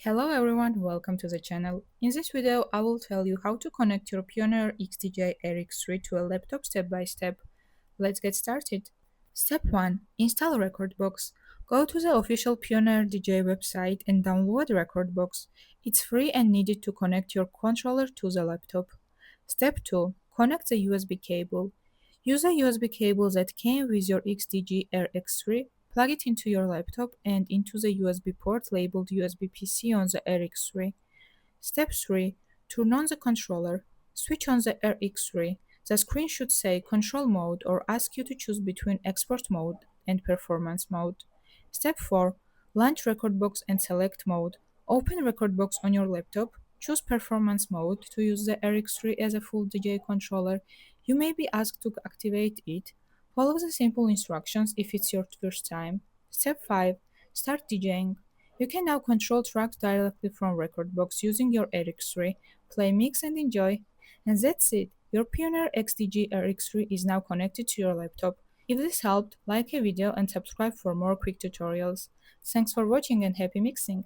Hello everyone, welcome to the channel. In this video, I will tell you how to connect your Pioneer XDJ RX3 to a laptop step by step. Let's get started. Step 1. Install Rekordbox. Go to the official Pioneer DJ website and download Rekordbox. It's free and needed to connect your controller to the laptop. Step 2. Connect the USB cable. Use a USB cable that came with your XDJ RX3, plug it into your laptop and into the USB port labeled USB PC on the RX3. Step 3. Turn on the controller. Switch on the RX3. The screen should say Control Mode or ask you to choose between Export Mode and Performance Mode. Step 4. Launch Rekordbox and select Mode. Open Rekordbox on your laptop. Choose Performance Mode to use the RX3 as a full DJ controller. You may be asked to activate it. Follow the simple instructions if it's your first time. Step 5. Start DJing. You can now control tracks directly from Rekordbox using your RX3. Play, mix, and enjoy. And that's it. Your Pioneer XDJ RX3 is now connected to your laptop. If this helped, like a video and subscribe for more quick tutorials. Thanks for watching and happy mixing!